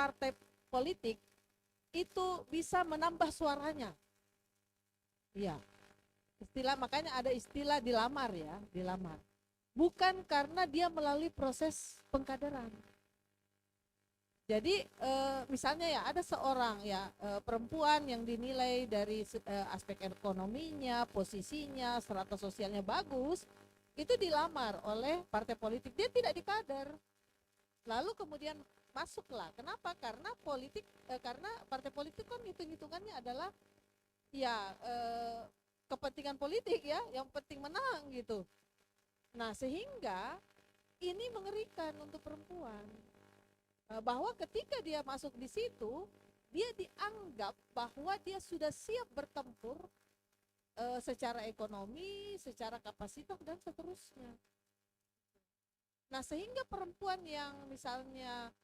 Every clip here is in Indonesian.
partai politik itu bisa menambah suaranya. Iya. Makanya ada istilah dilamar ya, dilamar. Bukan karena dia melalui proses pengkaderan. Jadi misalnya ya ada seorang ya perempuan yang dinilai dari aspek ekonominya, posisinya, strata sosialnya bagus, itu dilamar oleh partai politik, dia tidak dikader. Lalu kemudian masuklah. Kenapa? Karena karena partai politik kan hitung-hitungannya adalah ya kepentingan politik ya, yang penting menang gitu. Nah, sehingga ini mengerikan untuk perempuan. Bahwa ketika dia masuk di situ, dia dianggap bahwa dia sudah siap bertempur secara ekonomi, secara kapasitas dan seterusnya. Nah, sehingga perempuan yang misalnya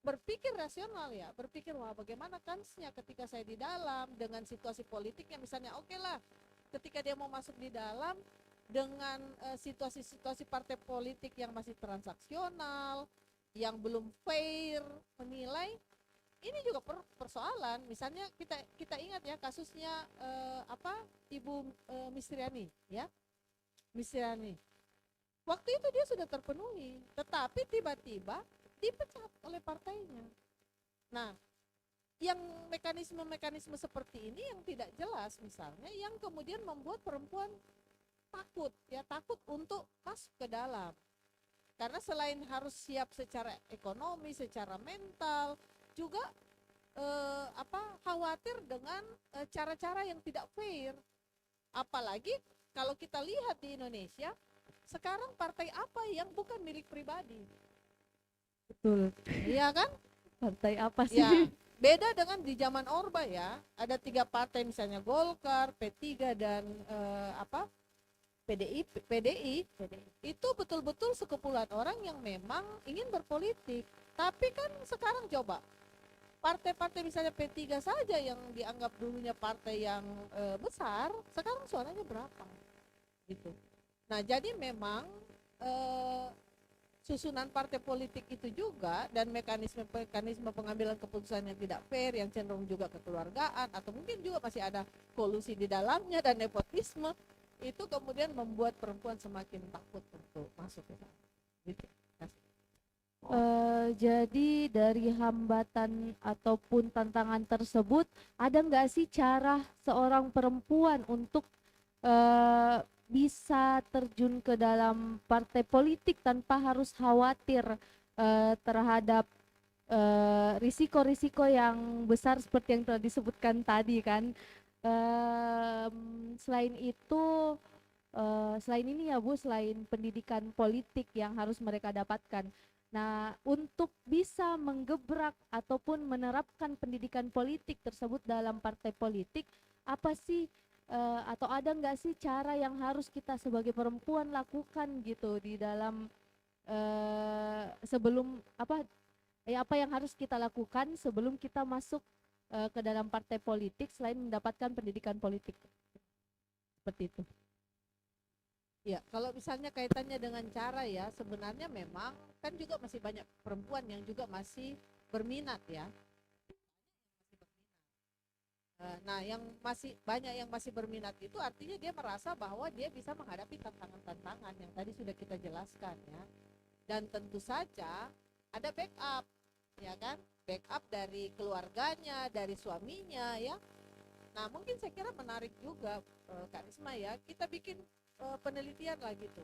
berpikir rasional ya, berpikir wah bagaimana kansnya ketika saya di dalam dengan situasi politiknya misalnya oke lah, ketika dia mau masuk di dalam dengan situasi-situasi partai politik yang masih transaksional, yang belum fair menilai, ini juga persoalan. Misalnya kita ingat ya kasusnya Ibu Mistriani ya, Mistriani. Waktu itu dia sudah terpenuhi, tetapi tiba-tiba dipecat oleh partainya. Nah, yang mekanisme-mekanisme seperti ini yang tidak jelas misalnya, yang kemudian membuat perempuan takut untuk masuk ke dalam. Karena selain harus siap secara ekonomi, secara mental, juga khawatir dengan cara-cara yang tidak fair. Apalagi kalau kita lihat di Indonesia, sekarang partai apa yang bukan milik pribadi? Betul. Iya kan? Partai apa sih? Ya, beda dengan di zaman Orba ya. Ada 3 partai misalnya Golkar, P3 dan PDI itu betul-betul sekumpulan orang yang memang ingin berpolitik. Tapi kan sekarang coba partai-partai misalnya P3 saja yang dianggap dulunya partai yang besar, sekarang suaranya berapa? Gitu. Nah, jadi memang susunan partai politik itu juga dan mekanisme pengambilan keputusan yang tidak fair, yang cenderung juga kekeluargaan atau mungkin juga masih ada kolusi di dalamnya dan nepotisme, itu kemudian membuat perempuan semakin takut untuk masuk ke sana. Gitu. Jadi dari hambatan ataupun tantangan tersebut, ada nggak sih cara seorang perempuan untuk bisa terjun ke dalam partai politik tanpa harus khawatir terhadap risiko-risiko yang besar seperti yang telah disebutkan tadi kan? Selain itu, selain ini ya Bu, selain pendidikan politik yang harus mereka dapatkan, nah untuk bisa menggebrak ataupun menerapkan pendidikan politik tersebut dalam partai politik, apa sih atau ada nggak sih cara yang harus kita sebagai perempuan lakukan gitu di dalam sebelum apa yang harus kita lakukan sebelum kita masuk ke dalam partai politik selain mendapatkan pendidikan politik seperti itu. Ya, kalau misalnya kaitannya dengan cara ya, sebenarnya memang kan juga masih banyak perempuan yang juga masih berminat ya. Nah, yang masih banyak yang masih berminat itu artinya dia merasa bahwa dia bisa menghadapi tantangan-tantangan yang tadi sudah kita jelaskan ya. Dan tentu saja ada backup, ya kan? Backup dari keluarganya, dari suaminya ya. Nah, mungkin saya kira menarik juga Kak Risma ya, kita bikin penelitian lah gitu.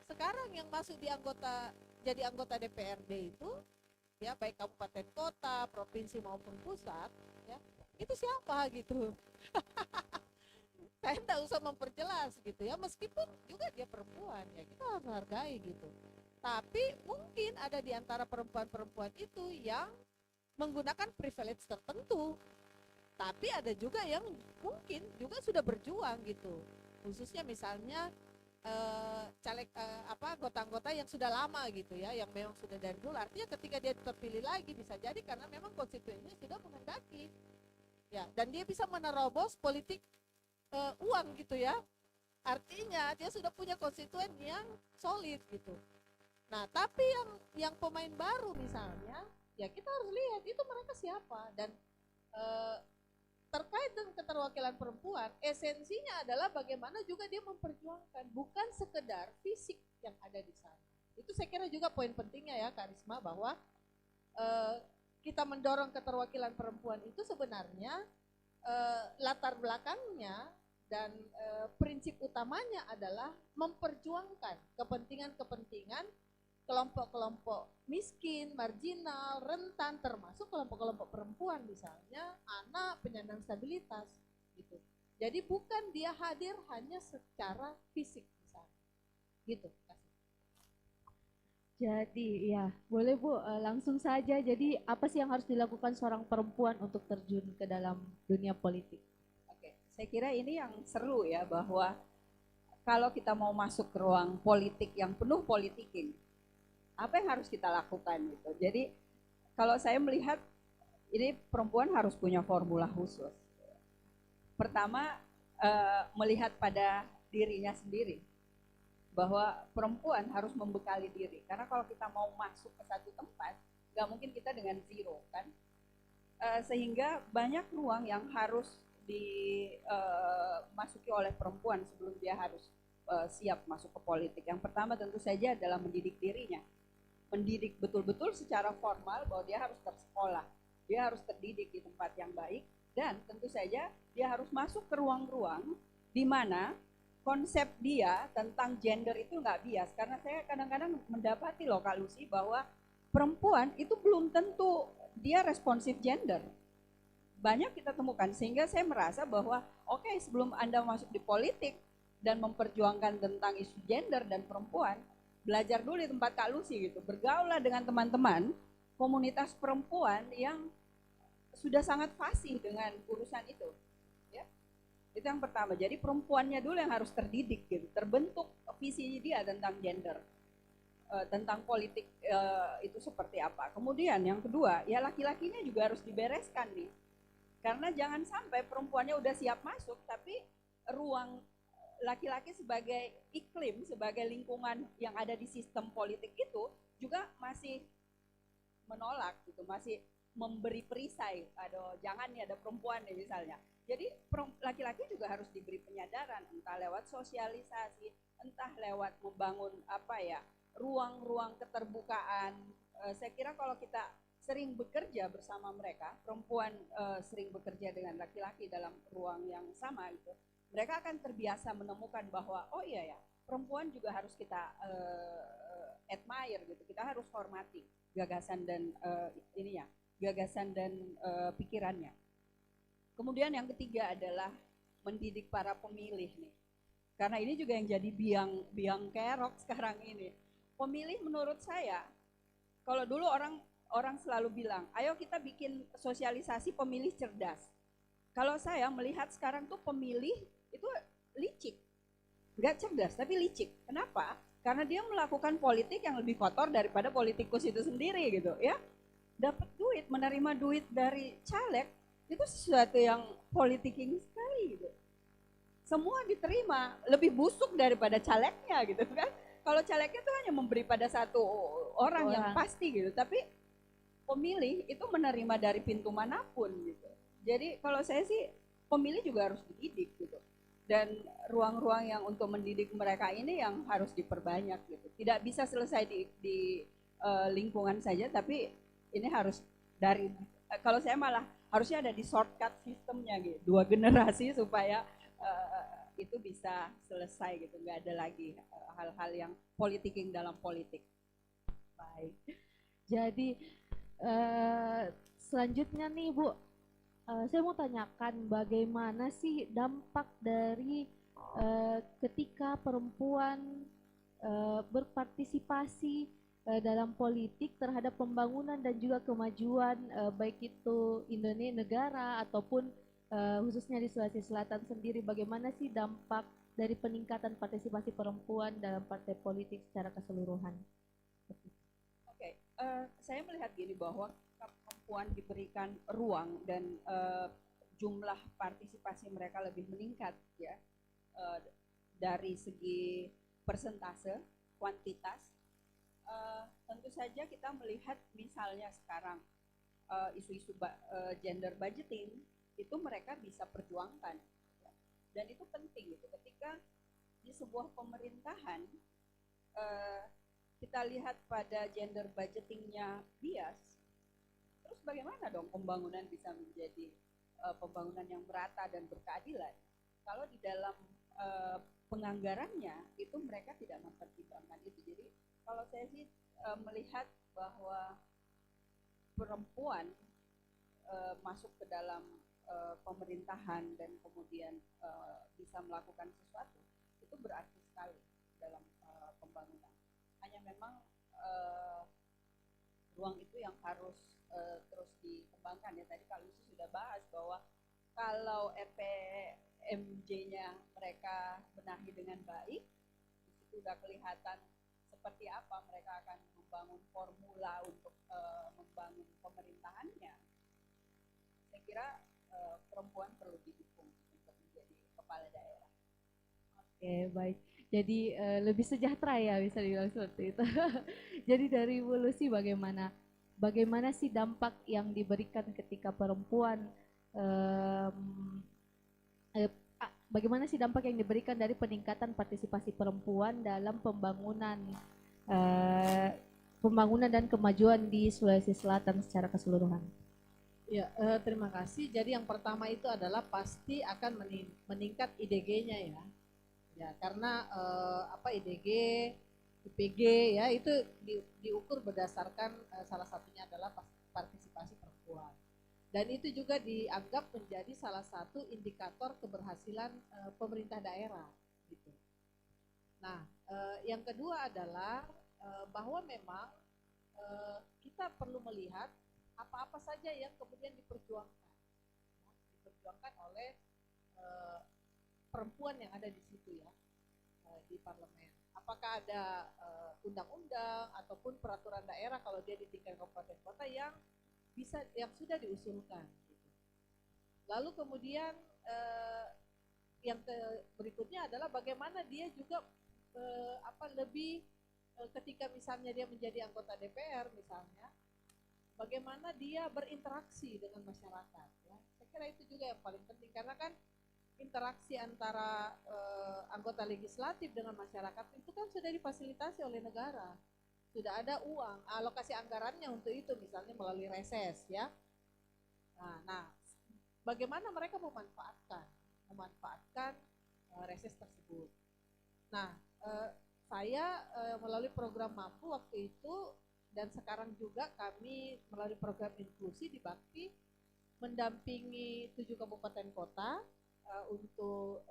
Sekarang yang masuk jadi anggota DPRD itu ya baik kabupaten kota, provinsi maupun pusat ya, itu siapa gitu. Saya tidak usah memperjelas gitu ya, meskipun juga dia perempuan ya, kita harus hargai gitu. Tapi mungkin ada di antara perempuan-perempuan itu yang menggunakan privilege tertentu. Tapi ada juga yang mungkin juga sudah berjuang gitu, khususnya misalnya anggota-anggota yang sudah lama gitu ya, yang memang sudah dari dulu. Artinya ketika dia terpilih lagi bisa jadi karena memang konstituennya sudah menghendaki ya, dan dia bisa menerobos politik uang gitu ya. Artinya dia sudah punya konstituen yang solid gitu. Nah, tapi yang pemain baru misalnya ya kita harus lihat itu mereka siapa. Dan terkait dengan keterwakilan perempuan, esensinya adalah bagaimana juga dia memperjuangkan, bukan sekedar fisik yang ada di sana. Itu saya kira juga poin pentingnya ya Kak Risma, bahwa kita mendorong keterwakilan perempuan itu sebenarnya latar belakangnya dan prinsip utamanya adalah memperjuangkan kepentingan-kepentingan kelompok-kelompok miskin, marginal, rentan, termasuk kelompok-kelompok perempuan misalnya, anak, penyandang stabilitas gitu. Jadi bukan dia hadir hanya secara fisik misalnya. Gitu. Jadi ya, boleh Bu, langsung saja. Jadi apa sih yang harus dilakukan seorang perempuan untuk terjun ke dalam dunia politik? Oke, saya kira ini yang seru ya, bahwa kalau kita mau masuk ke ruang politik yang penuh politiking, apa yang harus kita lakukan gitu. Jadi kalau saya melihat ini perempuan harus punya formula khusus. Pertama, melihat pada dirinya sendiri, bahwa perempuan harus membekali diri. Karena kalau kita mau masuk ke satu tempat, nggak mungkin kita dengan zero kan. Sehingga banyak ruang yang harus dimasuki oleh perempuan sebelum dia harus siap masuk ke politik. Yang pertama tentu saja adalah mendidik dirinya. Mendidik betul-betul secara formal bahwa dia harus bersekolah, dia harus terdidik di tempat yang baik, dan tentu saja dia harus masuk ke ruang-ruang di mana konsep dia tentang gender itu nggak bias. Karena saya kadang-kadang mendapati loh Kak Lucy, bahwa perempuan itu belum tentu dia responsif gender. Banyak kita temukan, sehingga saya merasa bahwa oke, sebelum Anda masuk di politik dan memperjuangkan tentang isu gender dan perempuan, belajar dulu di tempat Kak Lucy gitu. Bergaullah dengan teman-teman komunitas perempuan yang sudah sangat fasih dengan urusan itu. Ya. Itu yang pertama. Jadi perempuannya dulu yang harus terdidik gitu, terbentuk visi dia tentang gender, tentang politik itu seperti apa. Kemudian yang kedua, ya laki-lakinya juga harus dibereskan nih. Karena jangan sampai perempuannya udah siap masuk, tapi ruang laki-laki sebagai iklim, sebagai lingkungan yang ada di sistem politik itu juga masih menolak gitu, masih memberi perisai. Aduh, jangan nih ada perempuan nih misalnya. Jadi laki-laki juga harus diberi penyadaran, entah lewat sosialisasi, entah lewat membangun apa ya, ruang-ruang keterbukaan. Saya kira kalau kita sering bekerja bersama mereka, perempuan sering bekerja dengan laki-laki dalam ruang yang sama itu, mereka akan terbiasa menemukan bahwa oh iya ya, perempuan juga harus kita admire gitu, kita harus hormati gagasan dan gagasan dan pikirannya. Kemudian yang ketiga adalah mendidik para pemilih nih, karena ini juga yang jadi biang kerok sekarang ini. Pemilih menurut saya, kalau dulu orang selalu bilang, ayo kita bikin sosialisasi pemilih cerdas. Kalau saya melihat sekarang tuh pemilih itu licik, nggak cerdas tapi licik. Kenapa? Karena dia melakukan politik yang lebih kotor daripada politikus itu sendiri gitu ya. Dapat duit, menerima duit dari caleg itu sesuatu yang politiking sekali gitu. Semua diterima, lebih busuk daripada calegnya gitu kan. Kalau calegnya tuh hanya memberi pada satu orang yang pasti gitu, tapi pemilih itu menerima dari pintu manapun gitu. Jadi kalau saya sih pemilih juga harus dididik gitu. Dan ruang-ruang yang untuk mendidik mereka ini yang harus diperbanyak gitu. Tidak bisa selesai di lingkungan saja, tapi ini harus dari, kalau saya malah harusnya ada di shortcut sistemnya gitu. 2 generasi supaya itu bisa selesai gitu. Nggak ada lagi hal-hal yang politiking dalam politik. Baik. Jadi selanjutnya nih Bu, saya mau tanyakan bagaimana sih dampak dari ketika perempuan berpartisipasi dalam politik terhadap pembangunan dan juga kemajuan baik itu Indonesia negara ataupun khususnya di Sulawesi Selatan sendiri, bagaimana sih dampak dari peningkatan partisipasi perempuan dalam partai politik secara keseluruhan? Oke, saya melihat gini, bahwa perempuan diberikan ruang dan jumlah partisipasi mereka lebih meningkat ya, dari segi persentase, kuantitas, tentu saja kita melihat misalnya sekarang isu-isu gender budgeting itu mereka bisa perjuangkan, ya. Dan itu penting gitu. Ketika di sebuah pemerintahan kita lihat pada gender budgetingnya bias, terus bagaimana dong pembangunan bisa menjadi pembangunan yang merata dan berkeadilan kalau di dalam penganggarannya itu mereka tidak mempertimbangkan itu. Jadi kalau saya sih melihat bahwa perempuan masuk ke dalam pemerintahan dan kemudian bisa melakukan sesuatu itu berarti sekali dalam pembangunan. Hanya memang ruang itu yang harus terus dikembangkan, ya. Tadi Kak Lucy sudah bahas bahwa kalau RPMJ-nya mereka benahi dengan baik, di situ sudah kelihatan seperti apa mereka akan membangun formula untuk membangun pemerintahannya. Saya kira perempuan perlu didukung untuk menjadi kepala daerah. Oke, baik. Jadi lebih sejahtera ya, bisa dibilang seperti itu. Jadi dari Bu Lucy bagaimana sih dampak yang diberikan ketika perempuan bagaimana sih dampak yang diberikan dari peningkatan partisipasi perempuan dalam pembangunan dan kemajuan di Sulawesi Selatan secara keseluruhan? Ya, terima kasih. Jadi yang pertama itu adalah pasti akan meningkat IDG-nya, ya. Ya, karena IDG, IPG, ya, itu diukur berdasarkan salah satunya adalah partisipasi perempuan. Dan itu juga dianggap menjadi salah satu indikator keberhasilan pemerintah daerah, gitu. Nah, yang kedua adalah bahwa memang kita perlu melihat apa-apa saja yang kemudian diperjuangkan oleh perempuan yang ada di situ, ya, di parlemen. Apakah ada undang-undang ataupun peraturan daerah kalau dia di tingkat kabupaten kota yang sudah diusulkan, gitu. Lalu kemudian yang berikutnya adalah bagaimana dia juga ketika misalnya dia menjadi anggota DPR misalnya, bagaimana dia berinteraksi dengan masyarakat, ya. Saya kira itu juga yang paling penting, karena kan interaksi antara anggota legislatif dengan masyarakat itu kan sudah difasilitasi oleh negara. Sudah ada uang, alokasi anggarannya untuk itu, misalnya melalui reses, ya. Nah, bagaimana mereka memanfaatkan reses tersebut. Nah, saya melalui program Mampu waktu itu dan sekarang juga kami melalui program inklusi di Bakti mendampingi 7 kabupaten kota untuk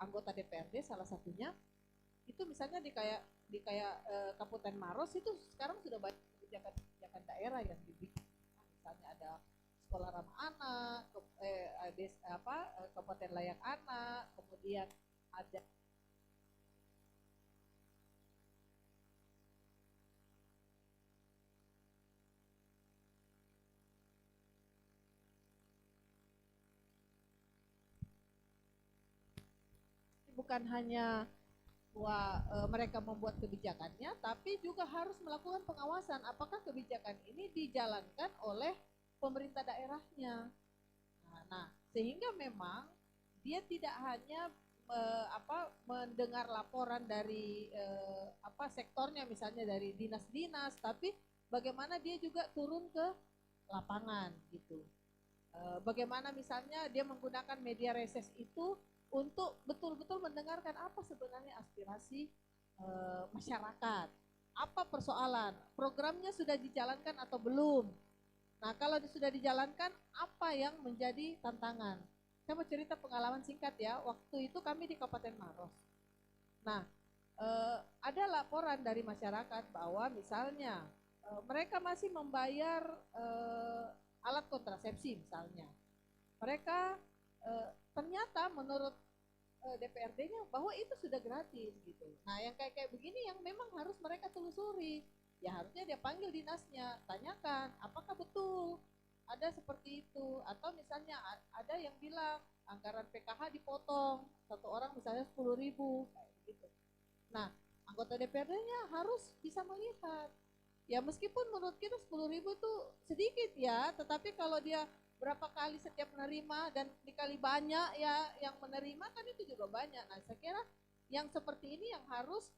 anggota DPRD salah satunya. Itu misalnya di kayak Kabupaten Maros itu sekarang sudah banyak kebijakan daerah yang dibikin. Misalnya ada sekolah ramah anak, kabupaten layak anak, kemudian ada bukan hanya mereka membuat kebijakannya, tapi juga harus melakukan pengawasan apakah kebijakan ini dijalankan oleh pemerintah daerahnya. Nah, sehingga memang dia tidak hanya mendengar laporan dari sektornya, misalnya dari dinas-dinas, tapi bagaimana dia juga turun ke lapangan, gitu. Bagaimana misalnya dia menggunakan media reses itu untuk betul-betul mendengarkan apa sebenarnya aspirasi masyarakat, apa persoalan, programnya sudah dijalankan atau belum. Nah, kalau sudah dijalankan, apa yang menjadi tantangan? Saya mau cerita pengalaman singkat, ya. Waktu itu kami di Kabupaten Maros. Nah, ada laporan dari masyarakat bahwa misalnya mereka masih membayar alat kontrasepsi misalnya. Mereka ternyata menurut DPRD-nya bahwa itu sudah gratis, gitu. Nah, yang kayak begini yang memang harus mereka telusuri. Ya harusnya dia panggil dinasnya, tanyakan apakah betul ada seperti itu, atau misalnya ada yang bilang anggaran PKH dipotong satu orang misalnya 10.000 kayak gitu. Nah, anggota DPRD-nya harus bisa melihat Ya meskipun menurut kita 10.000 tuh sedikit ya, tetapi kalau dia berapa kali setiap menerima dan dikali banyak ya yang menerima kan itu juga banyak. Nah saya kira yang seperti ini yang harus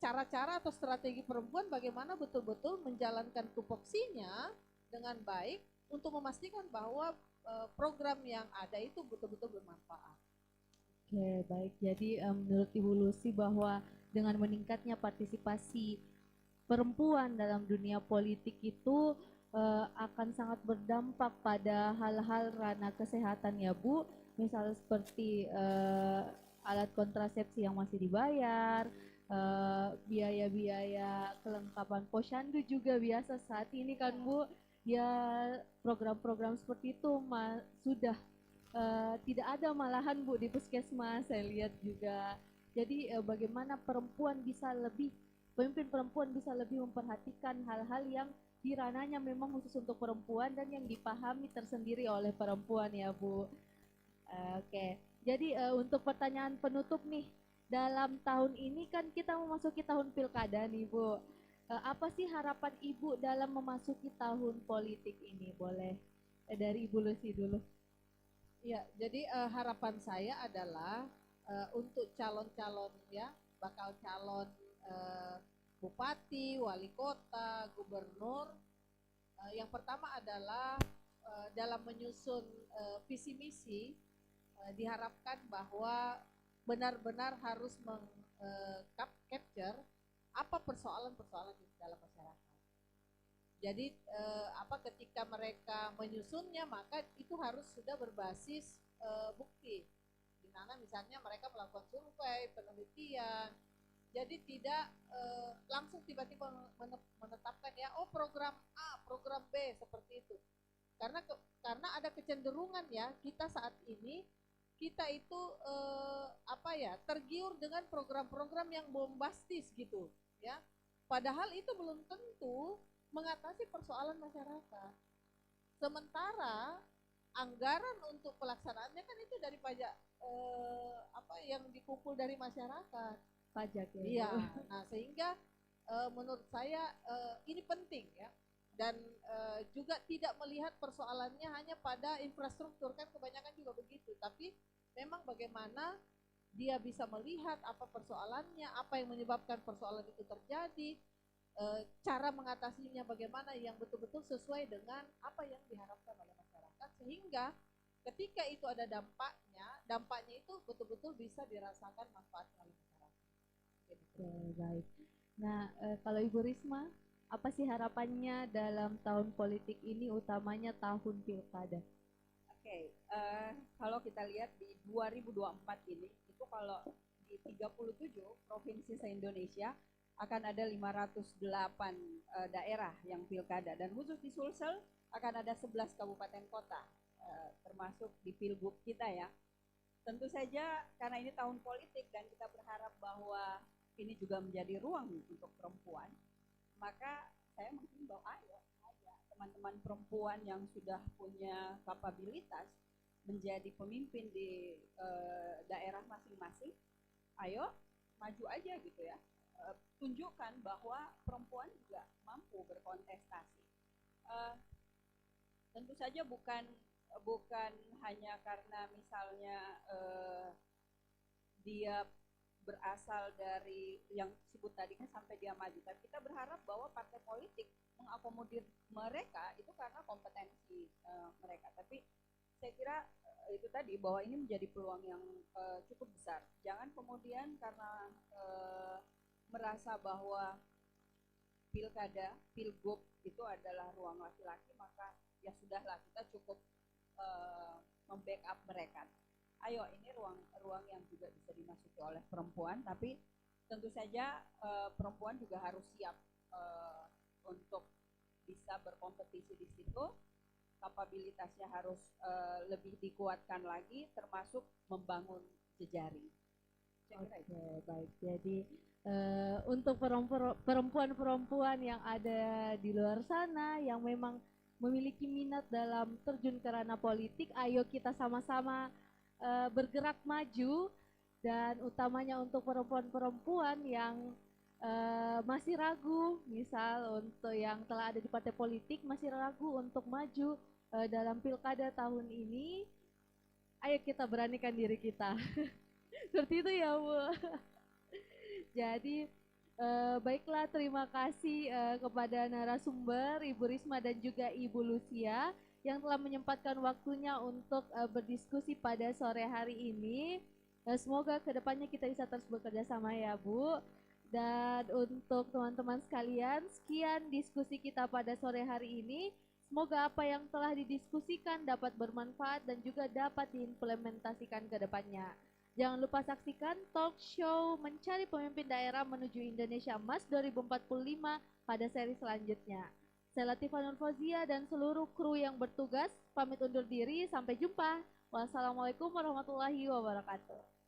cara-cara atau strategi perempuan bagaimana betul-betul menjalankan tupoksinya dengan baik untuk memastikan bahwa program yang ada itu betul-betul bermanfaat. Oke, baik. Jadi menurut Ibu Lucy bahwa dengan meningkatnya partisipasi perempuan dalam dunia politik itu akan sangat berdampak pada hal-hal ranah kesehatan ya Bu, misalnya seperti alat kontrasepsi yang masih dibayar, biaya-biaya kelengkapan posyandu juga biasa saat ini kan Bu, ya program-program seperti itu sudah tidak ada malahan Bu di puskesmas saya lihat juga. Jadi bagaimana pemimpin perempuan bisa lebih memperhatikan hal-hal yang di ranahnya memang khusus untuk perempuan dan yang dipahami tersendiri oleh perempuan ya Bu. Oke. Jadi untuk pertanyaan penutup nih, dalam tahun ini kan kita memasuki tahun pilkada nih Bu. Apa sih harapan Ibu dalam memasuki tahun politik ini? Boleh dari Ibu Lucy dulu. Ya, jadi harapan saya adalah untuk calon-calon ya, bakal calon bupati, wali kota, gubernur, yang pertama adalah dalam menyusun visi misi diharapkan bahwa benar-benar harus capture apa persoalan-persoalan di dalam masyarakat. Jadi ketika mereka menyusunnya maka itu harus sudah berbasis bukti. Di mana misalnya mereka melakukan survei, penelitian. Jadi tidak langsung tiba-tiba menetapkan ya program A, program B seperti itu. Karena ada kecenderungan ya kita saat ini kita itu tergiur dengan program-program yang bombastis gitu ya. Padahal itu belum tentu mengatasi persoalan masyarakat. Sementara anggaran untuk pelaksanaannya kan itu dari pajak yang dikumpul dari masyarakat. Pajak ya. Iya. Nah, sehingga menurut saya ini penting ya. Dan juga tidak melihat persoalannya hanya pada infrastruktur, kan kebanyakan juga begitu, tapi memang bagaimana dia bisa melihat apa persoalannya, apa yang menyebabkan persoalan itu terjadi, cara mengatasinya bagaimana yang betul-betul sesuai dengan apa yang diharapkan oleh masyarakat, sehingga ketika itu ada dampaknya itu betul-betul bisa dirasakan manfaatnya oleh masyarakat. Oke, baik. Nah, kalau Ibu Risma, apa sih harapannya dalam tahun politik ini, utamanya tahun pilkada? Oke, kalau kita lihat di 2024 ini, itu kalau di 37 provinsi se-Indonesia akan ada 508 daerah yang pilkada, dan khusus di Sulsel akan ada 11 kabupaten kota, termasuk di pilgub kita ya. Tentu saja karena ini tahun politik dan kita berharap bahwa ini juga menjadi ruang untuk perempuan, maka saya menghimbau ayo teman-teman perempuan yang sudah punya kapabilitas menjadi pemimpin di daerah masing-masing, ayo maju aja gitu ya. Tunjukkan bahwa perempuan juga mampu berkontestasi. Tentu saja bukan hanya karena misalnya dia berasal dari yang disebut tadi kan sampai dia maju, tapi kita berharap bahwa partai politik mengakomodir mereka itu karena kompetensi mereka. Tapi saya kira itu tadi bahwa ini menjadi peluang yang cukup besar. Jangan kemudian karena merasa bahwa pilkada, pilgub itu adalah ruang laki-laki, maka ya sudahlah kita cukup membackup mereka. Ayo, ini ruang yang juga bisa dimasuki oleh perempuan, tapi tentu saja perempuan juga harus siap untuk bisa berkompetisi di situ. Kapabilitasnya harus lebih dikuatkan lagi, termasuk membangun jejaring. Oke, baik. Jadi untuk perempuan-perempuan yang ada di luar sana yang memang memiliki minat dalam terjun ke ranah politik, ayo kita sama-sama bergerak maju, dan utamanya untuk perempuan-perempuan yang masih ragu, misal untuk yang telah ada di partai politik masih ragu untuk maju dalam pilkada tahun ini, ayo kita beranikan diri kita. Seperti itu ya Bu. Jadi baiklah, terima kasih kepada narasumber Ibu Risma dan juga Ibu Lucia yang telah menyempatkan waktunya untuk berdiskusi pada sore hari ini. Semoga kedepannya kita bisa terus bekerja sama ya Bu. Dan untuk teman-teman sekalian, sekian diskusi kita pada sore hari ini. Semoga apa yang telah didiskusikan dapat bermanfaat dan juga dapat diimplementasikan ke depannya. Jangan lupa saksikan talk show Mencari Pemimpin Daerah Menuju Indonesia Emas 2045 pada seri selanjutnya. Saya Latifah Nur Fauzia dan seluruh kru yang bertugas pamit undur diri. Sampai jumpa. Wassalamualaikum warahmatullahi wabarakatuh.